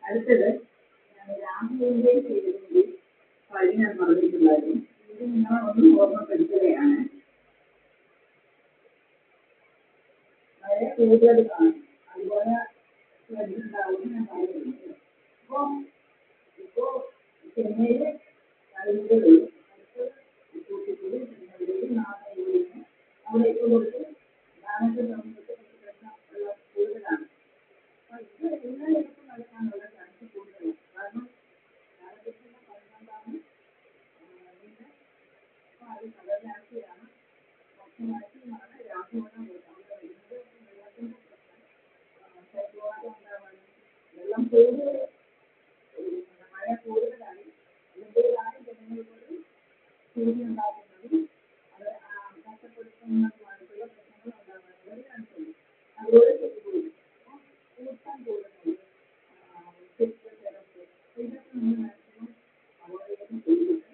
അടുത്തത് രാഹുലിന്റെ പേരിൽ കഴിഞ്ഞ പറഞ്ഞിട്ടുള്ളതും ഇത് നിങ്ങളൊന്ന് ഓർമ്മപ്പെടുത്തുകയാണ്. വളരെ കൂടുതൽ കാണും, അതുപോലെ ശ്രദ്ധിക്കാവുന്ന ഞാൻ പറയുന്നത്. ഇപ്പോൾ ചെന്നൈയിലെ കളികളിൽ കൂട്ടിക്കൂടി ചെന്നൈയിലെയും നാളെയും അവിടെ കൊടുത്ത് ധാരാളം സമൂഹത്തെ പ്രശ്നം കൂടുതലാണ്. അപ്പോൾ ഇത് എല്ലായിടത്തും നടക്കാനുള്ള ചാൻസ് കൂടുതലാണ്. കാരണം കാലഘട്ടത്തിൻ്റെ പറഞ്ഞുകൊണ്ടാണ് അത് കടലാക്കിയാണ് ഭക്ഷണമാക്കിയാണ് രാഹുലിനെ അവിടെ വരുന്നത്. വെള്ളത്തിൻ്റെ പ്രശ്നം ശൈത്യവാദം ഉണ്ടാവാനും വെള്ളം കൂടുതൽ മഴ കൂടുതലായി അതിൻ്റെതായ ജനങ്ങൾക്ക് ചൂടി ഉണ്ടാകുന്നതും അത് കഷ്ടപ്പെടുത്തുന്നതുമായിട്ടുള്ള പ്രശ്നങ്ങൾ ഉണ്ടാകാനുള്ള ചാൻസുണ്ട്. അതുപോലെ ചെറുകുടി കൂട്ടം കൂടുന്നത് ഇതൊക്കെ നമ്മൾ മാക്സിമം അവോയ്ഡ് ചെയ്തിട്ട്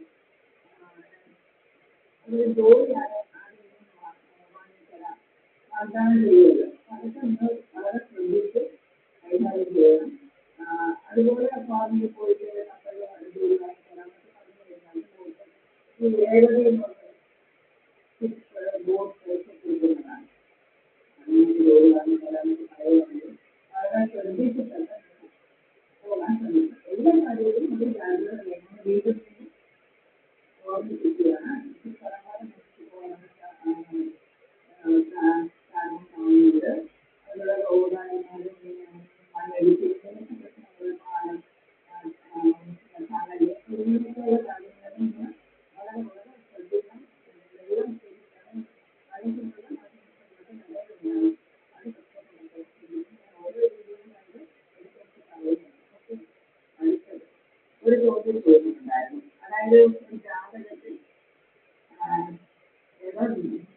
ഒരു ജോലി ആരെങ്കിലും വാങ്ങിത്തരാം വാഗ്ദാനം ചെയ്യുമല്ലോ, അതൊക്കെ നമ്മൾ വളരെ ശ്രദ്ധിച്ച് കൈകാര്യം ചെയ്യണം. അതുപോലെ ഫാമിൽ പോയിട്ട് നമ്മൾ ജോലി വാങ്ങിത്തരാം എന്നൊക്കെ പറഞ്ഞു കഴിഞ്ഞാൽ ഈ ഏഴരയും ഒരു ജാതകത്തിൽ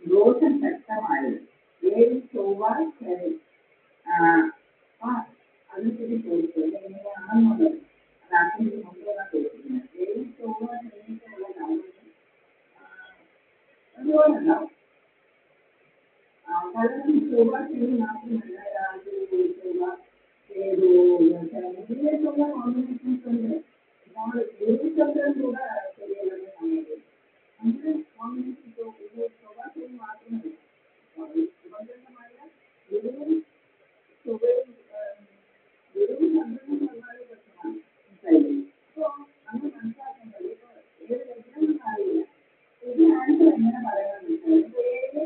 ദോഷം ശക്തമായത് 7 ചൊവ്വ ശനി അതിനെപ്പറ്റി ചോദിച്ചത് എങ്ങനെയാണെന്നുള്ളത് അതാണ് മുമ്പെല്ലാം ചോദിക്കുന്നത് 7 ചൊവ്വ ശനിക്കുള്ള ജാതകം അതുപോലെ ഉണ്ടാവും പലരും ചൊവ്വ ശനി മാത്രമല്ല രാജു ചൊവ്വ ഏതോ ഇതിലേക്കുള്ള കോമ്പിനേഷൻസ് ഉണ്ട് നമ്മൾ ചന്ദ്രൻ കൂടെ ശരിയല്ലെന്ന് സമയത്ത് അങ്ങനെ കോമ്പിനേഷൻ ചൊവ്വ ശനി മാത്രമല്ല സുഭദ്രമായ ഗുരുവും ചൊവ്വയും ഗുരുവും ചന്ദ്രനും ഒരുപാട് പ്രശ്നമാണ് അപ്പോൾ നമ്മൾ മനസ്സിലാക്കേണ്ടത് ഇപ്പോൾ ഏത് ലഗ്നം അറിയില്ല ഇത് ആൻസർ എങ്ങനെ പറയാമെന്ന് വെച്ചാൽ ഏത്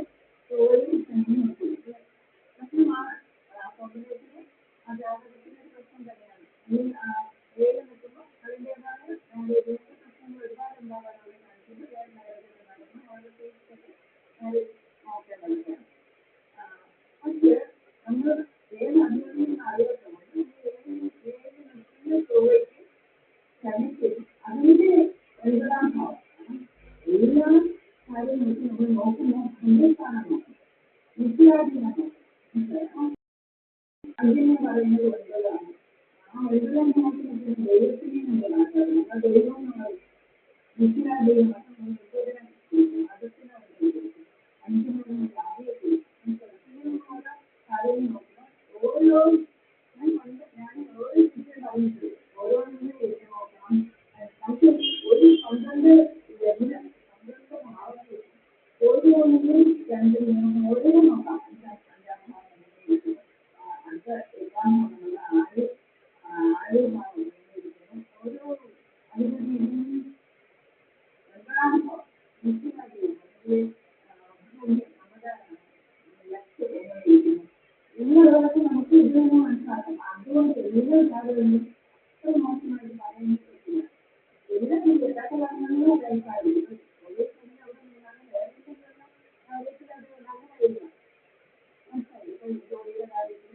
ചൊവ്വയും ശനിയും കുറിച്ച് പ്രശ്നമാണ് ആ കോമ്പിനേഷന് ആ ജാതകത്തിന് പ്രശ്നം തന്നെയാണ് ഏഴ് നിൽക്കുമ്പോൾ അതിൻ്റെതായ പ്രശ്നങ്ങൾ ഒരുപാട് ഉണ്ടാകാനുള്ള ചാൻസുണ്ട് വേറെ മാരേജൊക്കെ നടന്നു അവരുടെ കേസൊക്കെ മാരേജ് നോക്കേണ്ടതൊക്കെയാണ് പക്ഷേ നമ്മൾ ഏത് അധികം അറിയാത്തതുകൊണ്ട് ഏഴ് നിൽക്കുന്ന ചൊവ്വയ്ക്ക് ശനിക്ക് അതിൻ്റെ 9-ാം ഭാവം എല്ലാ കാര്യങ്ങൾക്കും നമ്മൾ നോക്കുമ്പോൾ ഹിന്ദുസ്ഥാനം നോക്കും വിദ്യാധീനം അതിനെ പറയുന്നത് 9-ാണ് ആ 9-ാം ഭാവത്തിന് ദൈവത്തിനെ നമ്മൾ കണക്കാക്കണം ആ ദൈവം വിദ്യാദൈവം മതത്തിന് 5 കാര്യത്തിൽ ഓരോ കാര്യങ്ങൾ നോക്കുമ്പോൾ ഓരോ ഞാൻ ഓരോ വിഷയം പറഞ്ഞിട്ടുണ്ട് ഓരോന്നിനും എഴുതി നോക്കണം നമുക്ക് ഒരു 12 ലഗ്നം 12 ഭാവത്തിൽ ഓരോന്നിനും 2 3 ഓരോ നോക്കാം 5-ാം ഭാവം അടുത്ത 8-ാം ഭാവം ആറ് ഭാവം ഓരോ അതിന് നമ്മുടെ ലക്ഷ്യം എങ്ങനെയിരിക്കുന്നു ഇന്നുള്ളതൊക്കെ നമുക്ക് ഇതിൽ നിന്ന് മനസ്സിലാക്കാം അതുകൊണ്ട് എല്ലാ കാര്യങ്ങളും ഇത്ര മോശമായിട്ട് പറയാൻ പറ്റില്ല എല്ലാം യഥാർത്ഥ ലൈഫായിരിക്കും ഒരേ സമയം അവിടെ നിന്നാണ് വേറെ കാര്യത്തിൽ അത് നല്ലതായിരിക്കും മനസ്സിലായി ഇപ്പം ജോലിയുടെ കാര്യത്തിൽ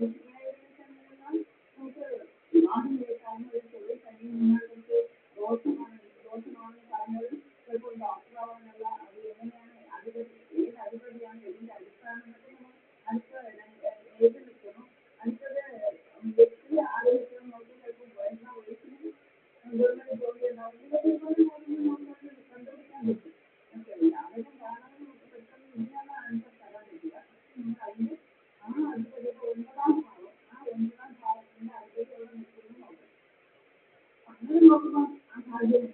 നമുക്ക് വിവാഹം കാരണം ഒരു തൊഴിൽ തന്നെ നിങ്ങൾക്ക് ദോഷമാണെന്ന് പറഞ്ഞത് ചിലപ്പോൾ ഡോക്ടറാവാനുള്ള അത് എങ്ങനെയാണ് അധിപതി ഏത് അധിപതിയാണ് ഇതിൻ്റെ അടിസ്ഥാനം എന്നൊക്കെ നമ്മൾ അടുത്ത ഏത് നിൽക്കുന്നു അടുത്തത് വ്യക്തി ആര് നിൽക്കണം നോക്കി ചിലപ്പോൾ വരുന്ന വയസ്സിന് ഗവൺമെൻറ് ജോലി ഉണ്ടാവും ഇതൊക്കെ കണ്ടുപിടിക്കാൻ പറ്റും മനസ്സിലായില്ല അതൊക്കെ കാണാൻ നമുക്ക് പെട്ടെന്ന് ഇങ്ങനെയുള്ള ആൻസർ തരാൻ പറ്റില്ല പക്ഷെ അതിൻ്റെ ആ അധിപതി 9-ാം ഭാവം ആ 9-ാം ഭാവത്തിൻ്റെ അധിപതി അവിടെ നിൽക്കുന്നു നോക്കും അങ്ങനെ നോക്കുമ്പോൾ ആ സാഹചര്യം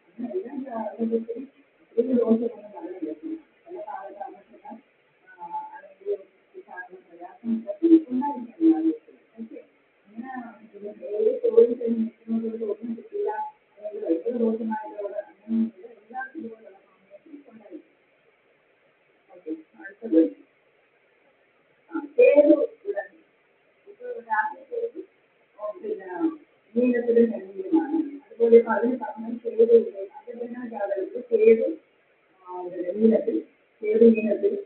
അങ്ങനെ എല്ലാ ജാതകത്തിലും ഒരു ദോഷമൊന്നും പറയാൻ പറ്റില്ല പല കാലതാമസങ്ങൾ അല്ലെങ്കിൽ കാരണം പ്രയാസം ഇതൊക്കെ ഉണ്ടായിരിക്കാം ജാതകത്തിൽ ഓക്കെ അങ്ങനെ ഏത് തൊഴിൽ തന്നെ നിൽക്കുന്നതുകൊണ്ട് ഒന്നും കിട്ടില്ല അല്ലെങ്കിൽ ഭയങ്കര ദോഷമായതോടെ അങ്ങനെയൊന്നുമില്ല എല്ലാവർക്കും ഇതുപോലുള്ള കോമ്പിനേഷൻസ് ഉണ്ടായിരിക്കും ഓക്കെ അടുത്തത് ഏത് ഉടൻ ഇപ്പോൾ രാത്രി ചെയ്ത് പിന്നെ മീനത്തിലും നെല്ലിയുമാണ് അതുപോലെ ഇപ്പോൾ അതിന് പറഞ്ഞ കേട് അതെല്ലാം ജാതകത്തിൽ കേട് മീനത്തിൽ കേട് മീനത്തിൽ